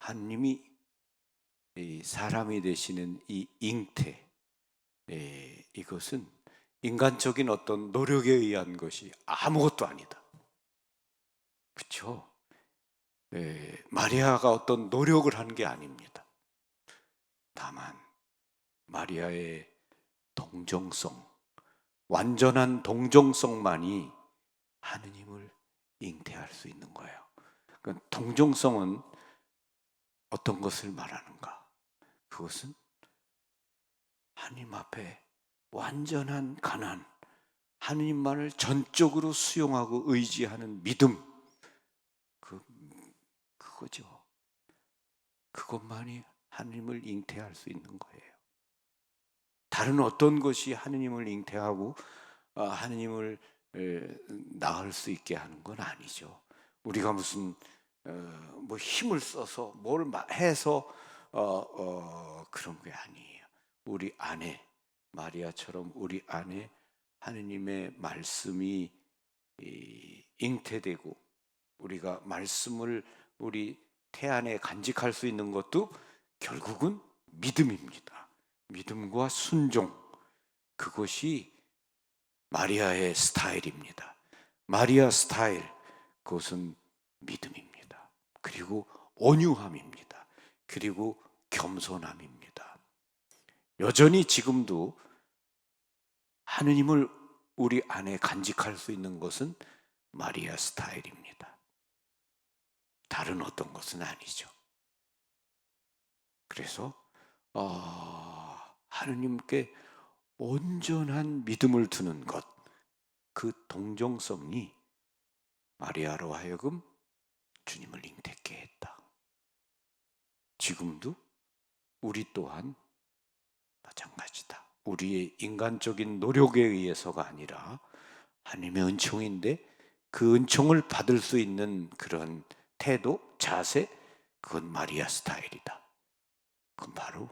하나님이 이 사람이 되시는 이 잉태, 이것은 인간적인 어떤 노력에 의한 것이 아무것도 아니다. 그렇죠? 마리아가 어떤 노력을 한 게 아닙니다. 다만 마리아의 동정성, 완전한 동정성만이 하느님을 잉태할 수 있는 거예요. 그러니까 동정성은 어떤 것을 말하는가? 그것은 하나님 앞에 완전한 가난, 하느님만을 전적으로 수용하고 의지하는 믿음, 그거죠. 그것만이 하느님을 잉태할 수 있는 거예요. 다른 어떤 것이 하느님을 잉태하고 하느님을 낳을 수 있게 하는 건 아니죠. 우리가 무슨 뭐 힘을 써서 뭘 해서 그런 게 아니에요. 우리 안에 마리아처럼 우리 안에 하느님의 말씀이 잉태되고 우리가 말씀을 우리 태안에 간직할 수 있는 것도 결국은 믿음입니다. 믿음과 순종, 그것이 마리아의 스타일입니다. 마리아 스타일, 그것은 믿음입니다. 그리고 온유함입니다. 그리고 겸손함입니다. 여전히 지금도 하느님을 우리 안에 간직할 수 있는 것은 마리아 스타일입니다. 다른 어떤 것은 아니죠. 그래서 하느님께 온전한 믿음을 두는 것, 그 동정성이 마리아로 하여금 주님을 잉태케 했다. 지금도 우리 또한 마찬가지다. 우리의 인간적인 노력에 의해서가 아니라 하나님의 은총인데 그 은총을 받을 수 있는 그런 태도, 자세, 그건 마리아 스타일이다. 그건 바로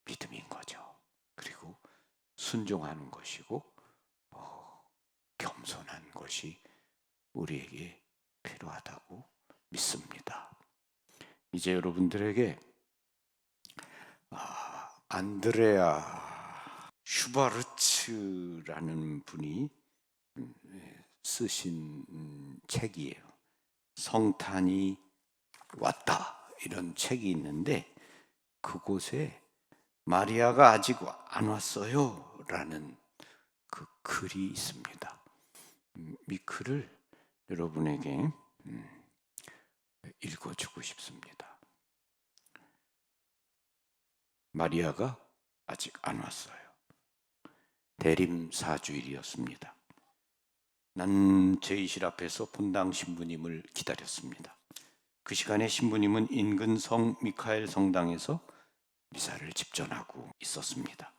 믿음인 거죠. 그리고 순종하는 것이고 겸손한 것이 우리에게 필요하다고 믿습니다. 이제 여러분들에게 안드레아 슈바르츠라는 분이 쓰신 책이에요. 성탄이 왔다, 이런 책이 있는데 그곳에 마리아가 아직 안 왔어요 라는 그 글이 있습니다. 이 글을 여러분에게 읽어주고 싶습니다. 마리아가 아직 안 왔어요. 대림 4주일이었습니다. 난 제이실 앞에서 본당 신부님을 기다렸습니다. 그 시간에 신부님은 인근 성 미카엘 성당에서 미사를 집전하고 있었습니다.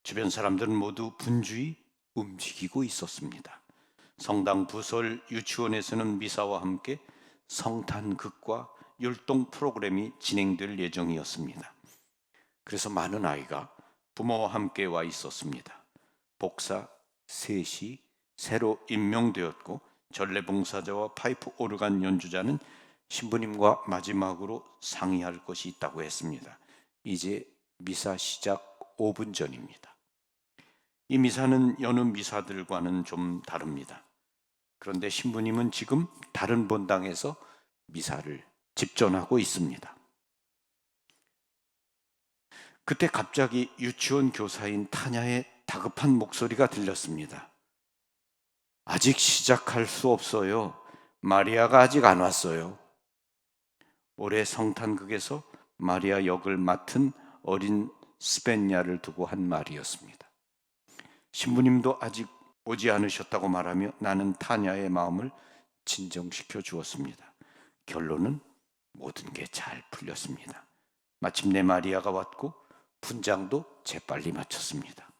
주변 사람들은 모두 분주히 움직이고 있었습니다. 성당 부설 유치원에서는 미사와 함께 성탄극과 율동 프로그램이 진행될 예정이었습니다. 그래서 많은 아이가 부모와 함께 와 있었습니다. 복사 셋이 새로 임명되었고 전래봉사자와 파이프 오르간 연주자는 신부님과 마지막으로 상의할 것이 있다고 했습니다. 이제 미사 시작 5분 전입니다. 이 미사는 여느 미사들과는 좀 다릅니다. 그런데 신부님은 지금 다른 본당에서 미사를 집전하고 있습니다. 그때 갑자기 유치원 교사인 타냐의 다급한 목소리가 들렸습니다. 아직 시작할 수 없어요. 마리아가 아직 안 왔어요. 올해 성탄극에서 마리아 역을 맡은 어린 스벤야를 두고 한 말이었습니다. 신부님도 아직 오지 않으셨다고 말하며 나는 타냐의 마음을 진정시켜 주었습니다. 결론은 모든 게 잘 풀렸습니다. 마침내 마리아가 왔고 분장도 재빨리 마쳤습니다.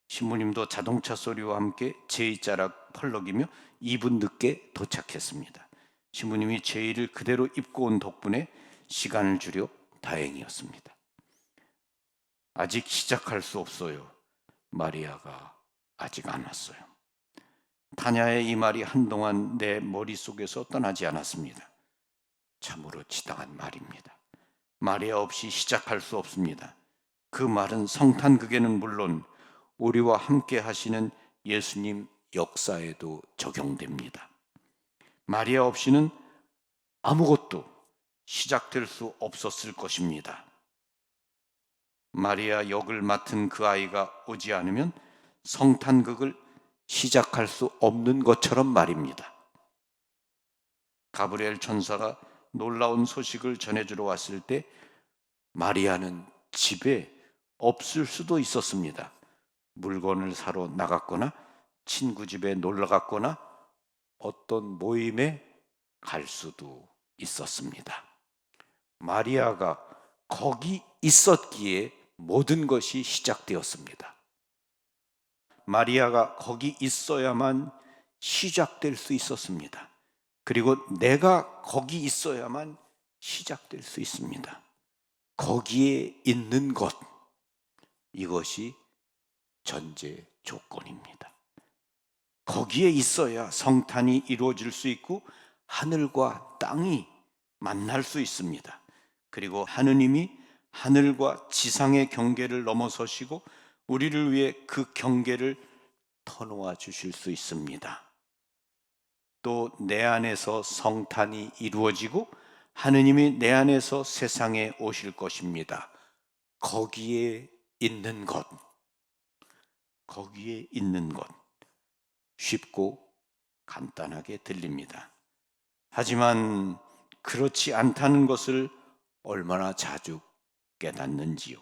신부님도 자동차 소리와 함께 제의자락 펄럭이며 2분 늦게 도착했습니다. 신부님이 제의를 그대로 입고 온 덕분에 시간을 줄여 다행이었습니다. 아직 시작할 수 없어요. 마리아가 아직 안 왔어요. 타냐의 이 말이 한동안 내 머릿속에서 떠나지 않았습니다. 참으로 지당한 말입니다. 마리아 없이 시작할 수 없습니다. 그 말은 성탄극에는 물론 우리와 함께 하시는 예수님 역사에도 적용됩니다. 마리아 없이는 아무것도 시작될 수 없었을 것입니다. 마리아 역을 맡은 그 아이가 오지 않으면 성탄극을 시작할 수 없는 것처럼 말입니다. 가브리엘 천사가 놀라운 소식을 전해주러 왔을 때 마리아는 집에 없을 수도 있었습니다. 물건을 사러 나갔거나 친구 집에 놀러 갔거나 어떤 모임에 갈 수도 있었습니다. 마리아가 거기 있었기에 모든 것이 시작되었습니다. 마리아가 거기 있어야만 시작될 수 있었습니다. 그리고 내가 거기 있어야만 시작될 수 있습니다. 거기에 있는 것, 이것이 전제 조건입니다. 거기에 있어야 성탄이 이루어질 수 있고 하늘과 땅이 만날 수 있습니다. 그리고 하느님이 하늘과 지상의 경계를 넘어서시고 우리를 위해 그 경계를 터놓아 주실 수 있습니다. 또 내 안에서 성탄이 이루어지고 하느님이 내 안에서 세상에 오실 것입니다. 거기에 있는 것, 거기에 있는 것, 쉽고 간단하게 들립니다. 하지만 그렇지 않다는 것을 얼마나 자주 깨닫는지요.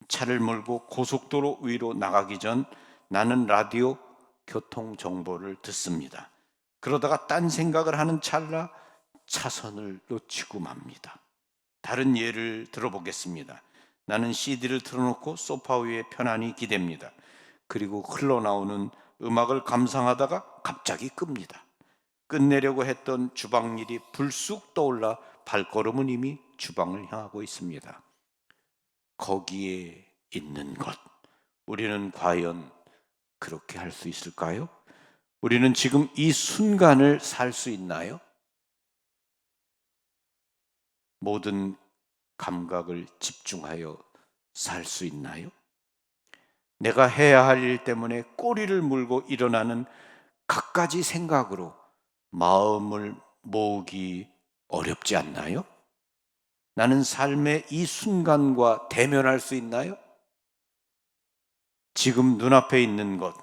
차를 몰고 고속도로 위로 나가기 전 나는 라디오 교통 정보를 듣습니다. 그러다가 딴 생각을 하는 찰나 차선을 놓치고 맙니다. 다른 예를 들어보겠습니다. 나는 CD를 틀어놓고 소파 위에 편안히 기댑니다. 그리고 흘러나오는 음악을 감상하다가 갑자기 끕니다. 끝내려고 했던 주방 일이 불쑥 떠올라 발걸음은 이미 주방을 향하고 있습니다. 거기에 있는 것, 우리는 과연 그렇게 할 수 있을까요? 우리는 지금 이 순간을 살 수 있나요? 모든 감각을 집중하여 살 수 있나요? 내가 해야 할 일 때문에 꼬리를 물고 일어나는 갖가지 생각으로 마음을 모으기 어렵지 않나요? 나는 삶의 이 순간과 대면할 수 있나요? 지금 눈앞에 있는 것,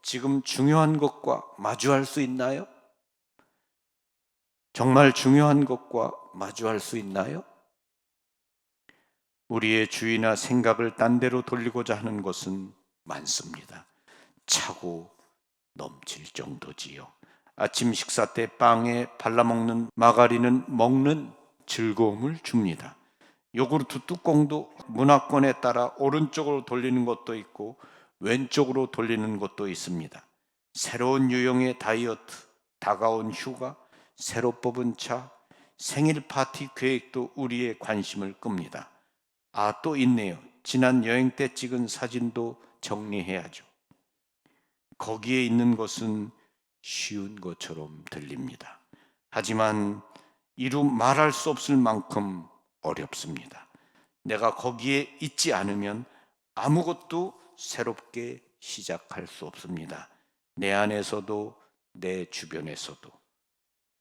지금 중요한 것과 마주할 수 있나요? 정말 중요한 것과 마주할 수 있나요? 우리의 주의나 생각을 딴 데로 돌리고자 하는 것은 많습니다. 차고 넘칠 정도지요. 아침 식사 때 빵에 발라먹는 마가린은 먹는 즐거움을 줍니다. 요구르트 뚜껑도 문화권에 따라 오른쪽으로 돌리는 것도 있고 왼쪽으로 돌리는 것도 있습니다. 새로운 유형의 다이어트, 다가온 휴가, 새로 뽑은 차, 생일 파티 계획도 우리의 관심을 끕니다. 아, 또 있네요. 지난 여행 때 찍은 사진도 정리해야죠. 거기에 있는 것은 쉬운 것처럼 들립니다. 하지만 이루 말할 수 없을 만큼 어렵습니다. 내가 거기에 있지 않으면 아무것도 새롭게 시작할 수 없습니다. 내 안에서도 내 주변에서도.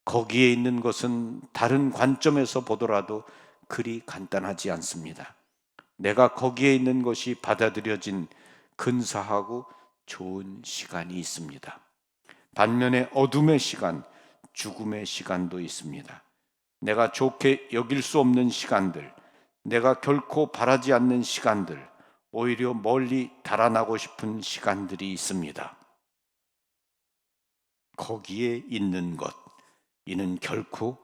거기에 있는 것은 다른 관점에서 보더라도 그리 간단하지 않습니다. 내가 거기에 있는 것이 받아들여진 근사하고 좋은 시간이 있습니다. 반면에 어둠의 시간, 죽음의 시간도 있습니다. 내가 좋게 여길 수 없는 시간들, 내가 결코 바라지 않는 시간들, 오히려 멀리 달아나고 싶은 시간들이 있습니다. 거기에 있는 것, 이는 결코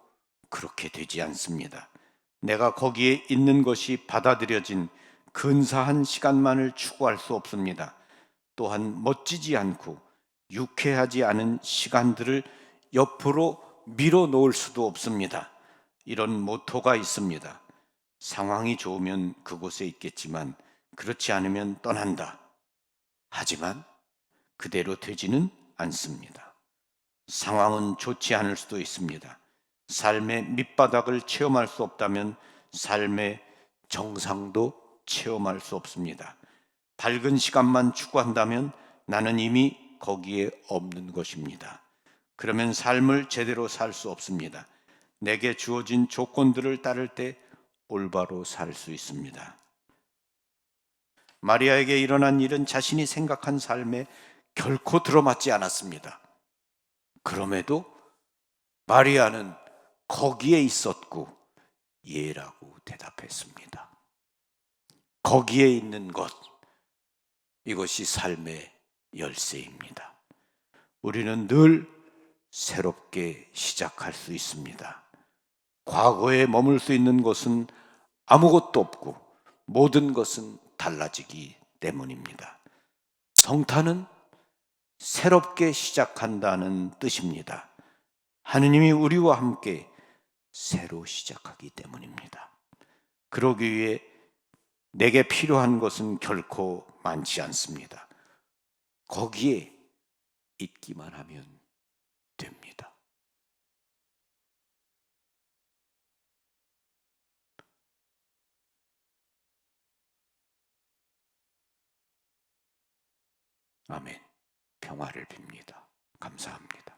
그렇게 되지 않습니다. 내가 거기에 있는 것이 받아들여진 근사한 시간만을 추구할 수 없습니다. 또한 멋지지 않고 유쾌하지 않은 시간들을 옆으로 밀어 놓을 수도 없습니다. 이런 모토가 있습니다. 상황이 좋으면 그곳에 있겠지만 그렇지 않으면 떠난다. 하지만 그대로 되지는 않습니다. 상황은 좋지 않을 수도 있습니다. 삶의 밑바닥을 체험할 수 없다면 삶의 정상도 체험할 수 없습니다. 밝은 시간만 추구한다면 나는 이미 거기에 없는 것입니다. 그러면 삶을 제대로 살 수 없습니다. 내게 주어진 조건들을 따를 때 올바로 살 수 있습니다. 마리아에게 일어난 일은 자신이 생각한 삶에 결코 들어맞지 않았습니다. 그럼에도 마리아는 거기에 있었고 예라고 대답했습니다. 거기에 있는 것, 이것이 삶의 열쇠입니다. 우리는 늘 새롭게 시작할 수 있습니다. 과거에 머물 수 있는 것은 아무것도 없고 모든 것은 달라지기 때문입니다. 성탄은 새롭게 시작한다는 뜻입니다. 하느님이 우리와 함께 새로 시작하기 때문입니다. 그러기 위해 내게 필요한 것은 결코 많지 않습니다. 거기에 있기만 하면 됩니다. 아멘. 평화를 빕니다. 감사합니다.